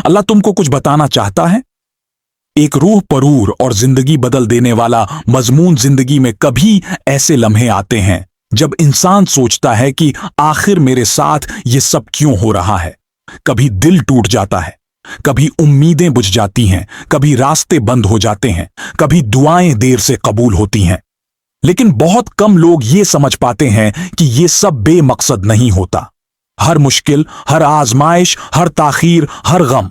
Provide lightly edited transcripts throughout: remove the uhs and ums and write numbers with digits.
अल्लाह तुमको कुछ बताना चाहता है। एक रूह परूर और जिंदगी बदल देने वाला मजमून जिंदगी में कभी ऐसे लम्हे आते हैं जब इंसान सोचता है कि आखिर मेरे साथ ये सब क्यों हो रहा है। कभी दिल टूट जाता है, कभी उम्मीदें बुझ जाती हैं, कभी रास्ते बंद हो जाते हैं, कभी दुआएं देर से कबूल होती हैं। लेकिन बहुत कम लोग ये समझ पाते हैं कि ये सब बेमकसद नहीं होता। हर मुश्किल, हर आजमाइश, हर ताखीर, हर गम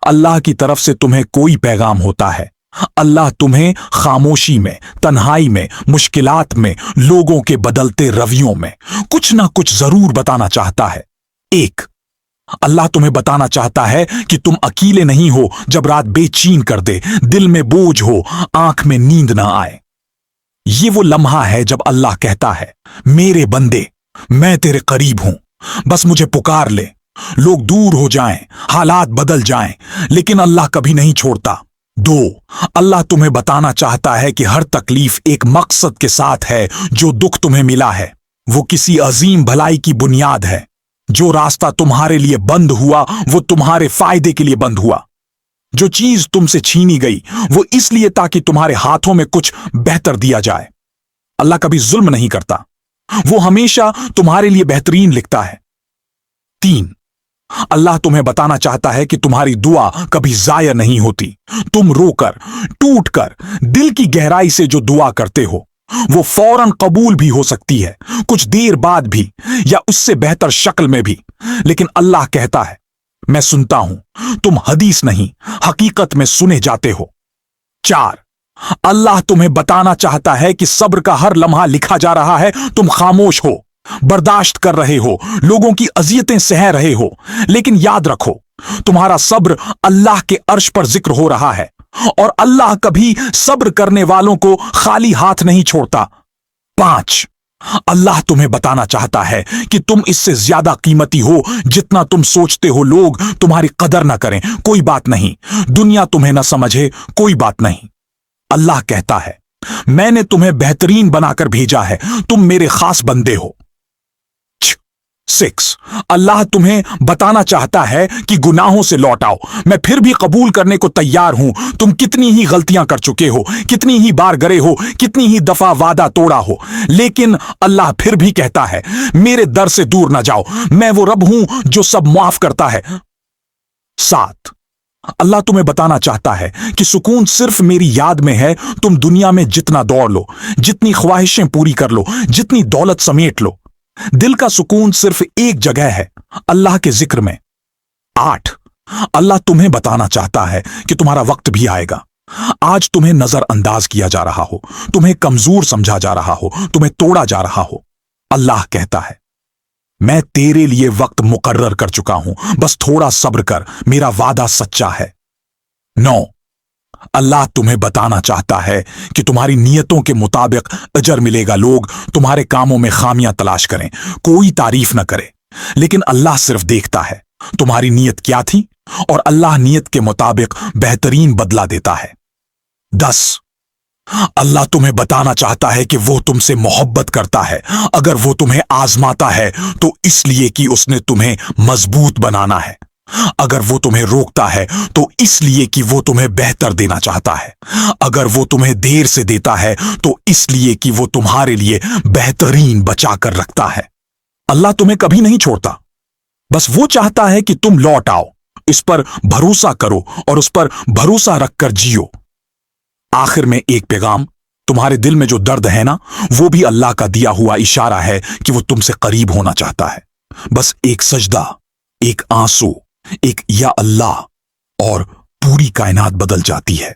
अल्लाह की तरफ से तुम्हें कोई पैगाम होता है। अल्लाह तुम्हें खामोशी में, तन्हाई में, मुश्किलात में, लोगों के बदलते रवैयों में कुछ ना कुछ जरूर बताना चाहता है। एक, अल्लाह तुम्हें बताना चाहता है कि तुम अकेले नहीं हो जब रात बेचैन कर दे, दिल में बोझ हो, आंख में नींद ना आए। ये वो लम्हा है जब अल्लाह कहता है, मेरे बंदे, मैं तेरे करीब हूं, बस मुझे पुकार ले। लोग दूर हो जाएं, हालात बदल जाएं, लेकिन अल्लाह कभी नहीं छोड़ता। दो, अल्लाह तुम्हें बताना चाहता है कि हर तकलीफ एक मकसद के साथ है। जो दुख तुम्हें मिला है वो किसी अजीम भलाई की बुनियाद है। जो रास्ता तुम्हारे लिए बंद हुआ वो तुम्हारे फायदे के लिए बंद हुआ। जो चीज तुमसे छीनी गई वो इसलिए ताकि तुम्हारे हाथों में कुछ बेहतर दिया जाए। अल्लाह कभी जुल्म नहीं करता, वो हमेशा तुम्हारे लिए बेहतरीन लिखता है। तीन, अल्लाह तुम्हें बताना चाहता है कि तुम्हारी दुआ कभी जाया नहीं होती। तुम रोकर, टूटकर, दिल की गहराई से जो दुआ करते हो वो फौरन कबूल भी हो सकती है, कुछ देर बाद भी, या उससे बेहतर शक्ल में भी। लेकिन अल्लाह कहता है, मैं सुनता हूं, तुम हदीस नहीं हकीकत में सुने जाते हो। चार, अल्लाह तुम्हें बताना चाहता है कि सब्र का हर लम्हा लिखा जा रहा है। तुम खामोश हो, बर्दाश्त कर रहे हो, लोगों की अजियतें सह रहे हो, लेकिन याद रखो तुम्हारा सब्र अल्लाह के अर्श पर जिक्र हो रहा है, और अल्लाह कभी सब्र करने वालों को खाली हाथ नहीं छोड़ता। पांच, अल्लाह तुम्हें बताना चाहता है कि तुम इससे ज्यादा कीमती हो जितना तुम सोचते हो। लोग तुम्हारी कदर ना करें, कोई बात नहीं, दुनिया तुम्हें ना समझे, कोई बात नहीं। अल्लाह कहता है, मैंने तुम्हें बेहतरीन बनाकर भेजा है, तुम मेरे खास बंदे हो। 6, अल्लाह तुम्हें बताना चाहता है कि गुनाहों से लौट आओ, मैं फिर भी कबूल करने को तैयार हूं। तुम कितनी ही गलतियां कर चुके हो, कितनी ही बार गए हो, कितनी ही दफा वादा तोड़ा हो, लेकिन अल्लाह फिर भी कहता है, मेरे दर से दूर ना जाओ, मैं वो रब हूं जो सब माफ करता है। 7, अल्लाह तुम्हें बताना चाहता है कि सुकून सिर्फ मेरी याद में है। तुम दुनिया में जितना दौड़ लो, जितनी ख्वाहिशें पूरी कर लो, जितनी दौलत समेट लो, दिल का सुकून सिर्फ एक जगह है, अल्लाह के जिक्र में। 8, अल्लाह तुम्हें बताना चाहता है कि तुम्हारा वक्त भी आएगा। आज तुम्हें नजरअंदाज किया जा रहा हो, तुम्हें कमजोर समझा जा रहा हो, तुम्हें तोड़ा जा रहा हो। अल्लाह कहता है, मैं तेरे लिए वक्त मुकर्रर कर चुका हूं, बस थोड़ा सब्र कर, मेरा वादा सच्चा है। 9, अल्लाह तुम्हें बताना चाहता है कि तुम्हारी नियतों के मुताबिक अजर मिलेगा। लोग तुम्हारे कामों में खामियां तलाश करें, कोई तारीफ न करे, लेकिन अल्लाह सिर्फ देखता है तुम्हारी नीयत क्या थी, और अल्लाह नीयत के मुताबिक बेहतरीन बदला देता है। 10, अल्लाह तुम्हें बताना चाहता है कि वो तुमसे मोहब्बत करता है। अगर वो तुम्हें आजमाता है तो इसलिए कि उसने तुम्हें मजबूत बनाना है। अगर वो तुम्हें रोकता है तो इसलिए कि वो तुम्हें बेहतर देना चाहता है। अगर वो तुम्हें देर से देता है तो इसलिए कि वो तुम्हारे लिए बेहतरीन बचा कर रखता है। अल्लाह तुम्हें कभी नहीं छोड़ता, बस वो चाहता है कि तुम लौट आओ, इस पर भरोसा करो और उस पर भरोसा रखकर जियो। आखिर में एक पैगाम, तुम्हारे दिल में जो दर्द है ना, वो भी अल्लाह का दिया हुआ इशारा है कि वो तुमसे करीब होना चाहता है। बस एक सजदा, एक आंसू, एक या अल्लाह, और पूरी कायनात बदल जाती है।